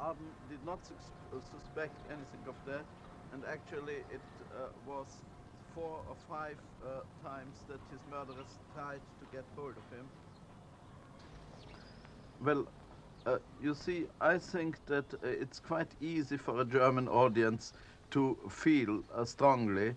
Arden did not suspect anything of that, and actually it was 4 or 5 times that his murderers tried to get hold of him. Well, you see, I think that it's quite easy for a German audience to feel strongly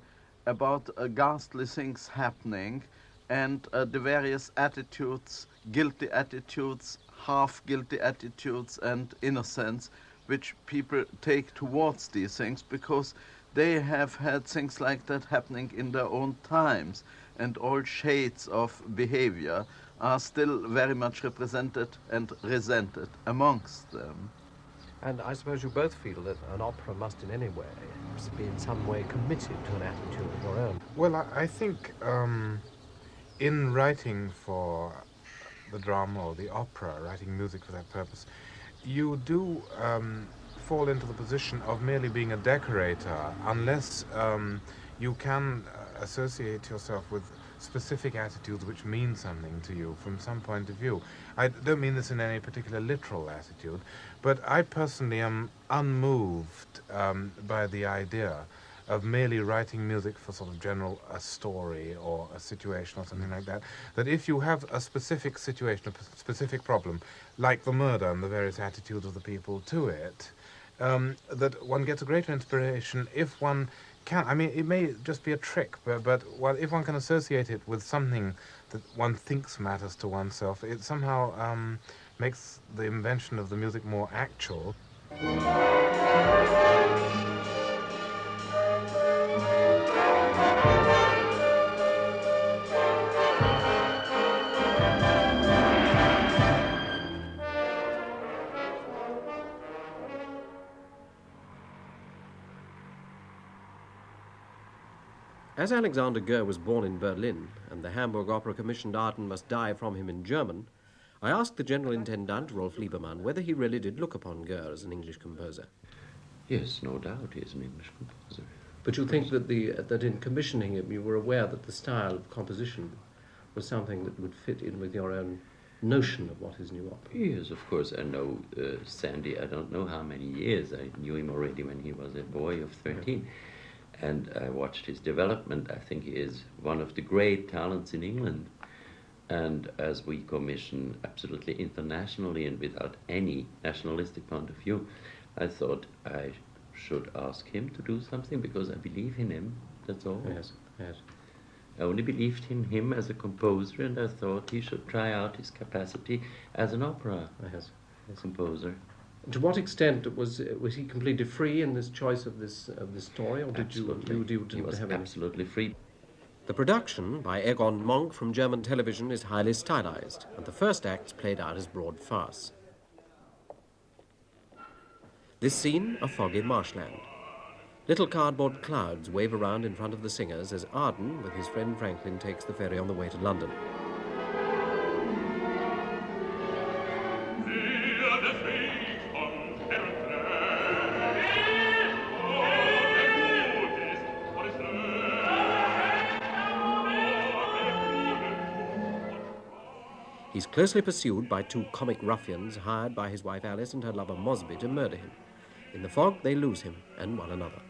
about ghastly things happening and the various attitudes, guilty attitudes, half guilty attitudes, and innocence which people take towards these things because they have had things like that happening in their own times, and all shades of behavior are still very much represented and resented amongst them. And I suppose you both feel that an opera must in any way be in some way committed to an attitude of your own. Well, I think in writing for the drama or the opera, writing music for that purpose, you do fall into the position of merely being a decorator unless you can associate yourself with specific attitudes which mean something to you from some point of view. I don't mean this in any particular literal attitude, but I personally am unmoved by the idea of merely writing music for sort of general a story or a situation or something like that, that if you have a specific situation, a specific problem, like the murder and the various attitudes of the people to it, that one gets a greater inspiration if one can, I mean, it may just be a trick, but well, if one can associate it with something that one thinks matters to oneself, it somehow makes the invention of the music more actual. As Alexander Goehr was born in Berlin, and the Hamburg Opera commissioned Arden Must Die from him in German, I asked the General Intendant, Rolf Liebermann, whether he really did look upon Goehr as an English composer. Yes, no doubt he is an English composer. But you think that that in commissioning him you were aware that the style of composition was something that would fit in with your own notion of what is new opera? Yes, of course. I know Sandy, I don't know how many years. I knew him already when he was a boy of 13. And I watched his development. I think he is one of the great talents in England. And as we commission absolutely internationally and without any nationalistic point of view, I thought I should ask him to do something because I believe in him. That's all. Yes, yes. I only believed in him as a composer, and I thought he should try out his capacity as an opera composer. To what extent was he completely free in this choice of this story, or did you He was have absolutely free. The production by Egon Monk from German television is highly stylized, and the first act's played out as broad farce. This scene, a foggy marshland. Little cardboard clouds wave around in front of the singers as Arden, with his friend Franklin, takes the ferry on the way to London. He's closely pursued by two comic ruffians hired by his wife Alice and her lover Mosby to murder him. In the fog, they lose him and one another.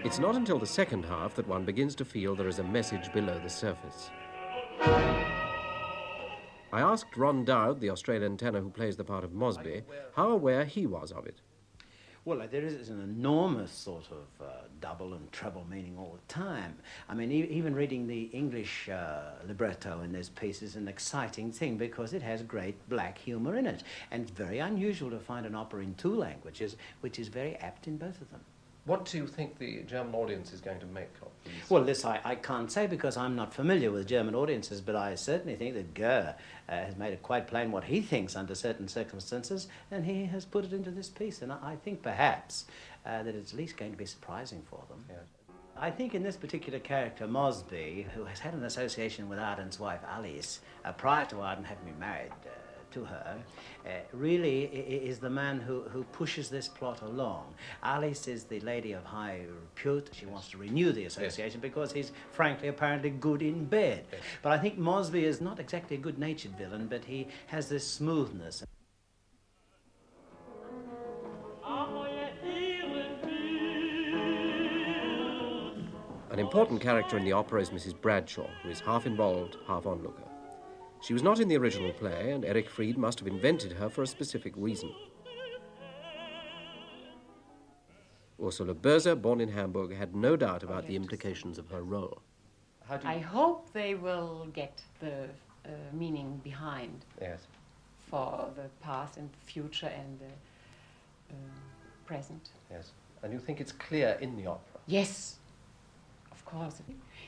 It's not until the second half that one begins to feel there is a message below the surface. I asked Ron Dowd, the Australian tenor who plays the part of Mosby, how aware he was of it. Well, there is an enormous sort of double and treble meaning all the time. I mean, even reading the English libretto in this piece is an exciting thing because it has great black humor in it. And it's very unusual to find an opera in two languages, which is very apt in both of them. What do you think the German audience is going to make of these? Well, this I can't say because I'm not familiar with German audiences, but I certainly think that Goehr has made it quite plain what he thinks under certain circumstances, and he has put it into this piece. And I think perhaps that it's at least going to be surprising for them. Yeah. I think in this particular character, Mosby, who has had an association with Arden's wife, Alice, prior to Arden having been married to her, really is the man who pushes this plot along. Alice is the lady of high repute. She wants to renew the association because he's frankly apparently good in bed. But I think Mosby is not exactly a good-natured villain, but he has this smoothness. An important character in the opera is Mrs. Bradshaw, who is half involved, half onlooker. She was not in the original play, and Erich Fried must have invented her for a specific reason. Ursula Böse, born in Hamburg, had no doubt about the implications of her role. I hope they will get the meaning behind for the past and future and the present. Yes. And you think it's clear in the opera? Yes, of course.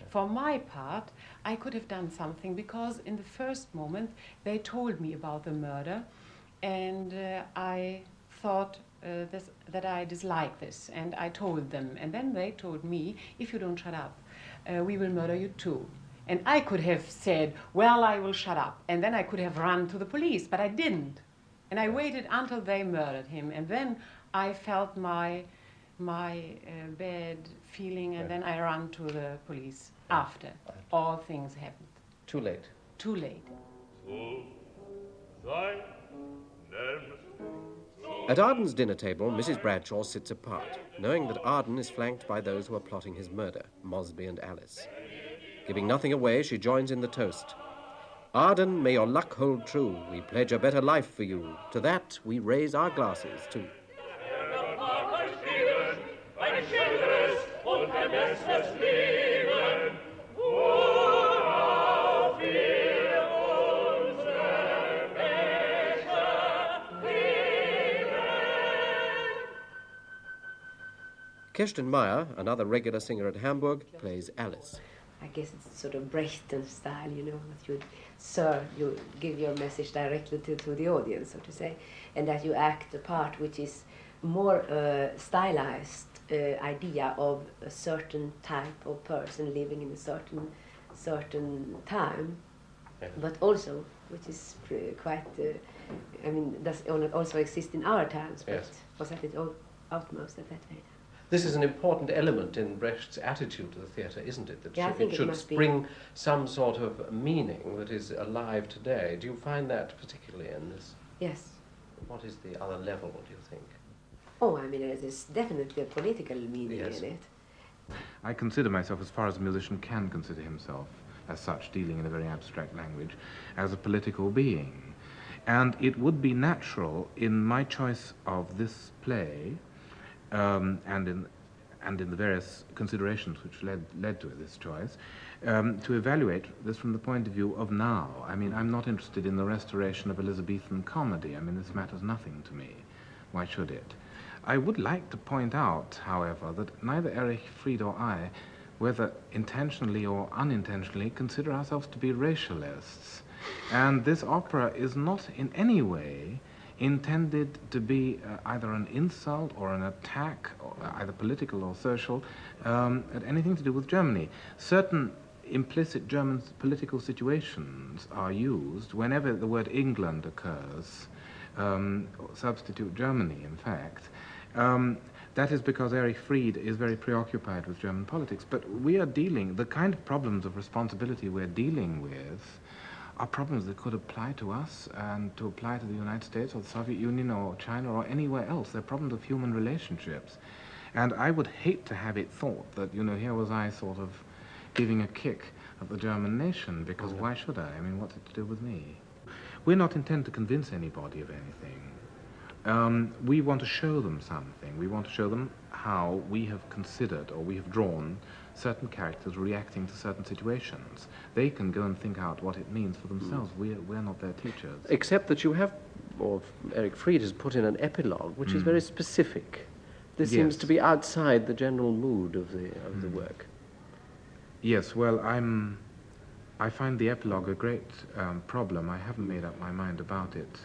For my part, I could have done something because in the first moment they told me about the murder, and I thought that I dislike this, and I told them, and then they told me, if you don't shut up, we will murder you too. And I could have said, well, I will shut up, and then I could have run to the police, but I didn't. And I waited until they murdered him, and then I felt my bad feeling, and then I ran to the police after all things happened. Too late. Too late. At Arden's dinner table, Mrs. Bradshaw sits apart, knowing that Arden is flanked by those who are plotting his murder, Mosby and Alice. Giving nothing away, she joins in the toast. Arden, may your luck hold true. We pledge a better life for you. To that we raise our glasses too. Kirsten Meyer, another regular singer at Hamburg, plays Alice. I guess it's sort of Brechtian style, you know, that you give your message directly to the audience, so to say, and that you act a part which is more stylized idea of a certain type of person living in a certain time, but also, which is quite, I mean, does also exist in our times, but was at its utmost at that time. This is an important element in Brecht's attitude to the theatre, isn't it? That it should spring some sort of meaning that is alive today. Do you find that particularly in this? Yes. What is the other level, do you think? Oh, I mean, there's definitely a political meaning in it. I consider myself, as far as a musician can consider himself, as such, dealing in a very abstract language, as a political being. And it would be natural in my choice of this play, and in the various considerations which led to this choice, to evaluate this from the point of view of now. I mean, I'm not interested in the restoration of Elizabethan comedy. I mean, this matters nothing to me. Why should it? I would like to point out, however, that neither Erich Fried or I, whether intentionally or unintentionally, consider ourselves to be racialists. And this opera is not in any way intended to be either an insult or an attack, or either political or social, at anything to do with Germany. Certain implicit German political situations are used whenever the word England occurs, substitute Germany, in fact. That is because Erich Fried is very preoccupied with German politics. But we are dealing, the kind of problems of responsibility we're dealing with are problems that could apply to us and to apply to the United States or the Soviet Union or China or anywhere else. They're problems of human relationships. And I would hate to have it thought that, you know, here was I sort of giving a kick at the German nation, because why should I? I mean, what's it to do with me? We're not intended to convince anybody of anything. We want to show them something. We want to show them how we have considered or we have drawn certain characters reacting to certain situations. They can go and think out what it means for themselves. We're not their teachers. Except that you have, or Erich Fried has put in an epilogue which is very specific. This seems to be outside the general mood of the work. Yes, well, I find the epilogue a great problem. I haven't made up my mind about it.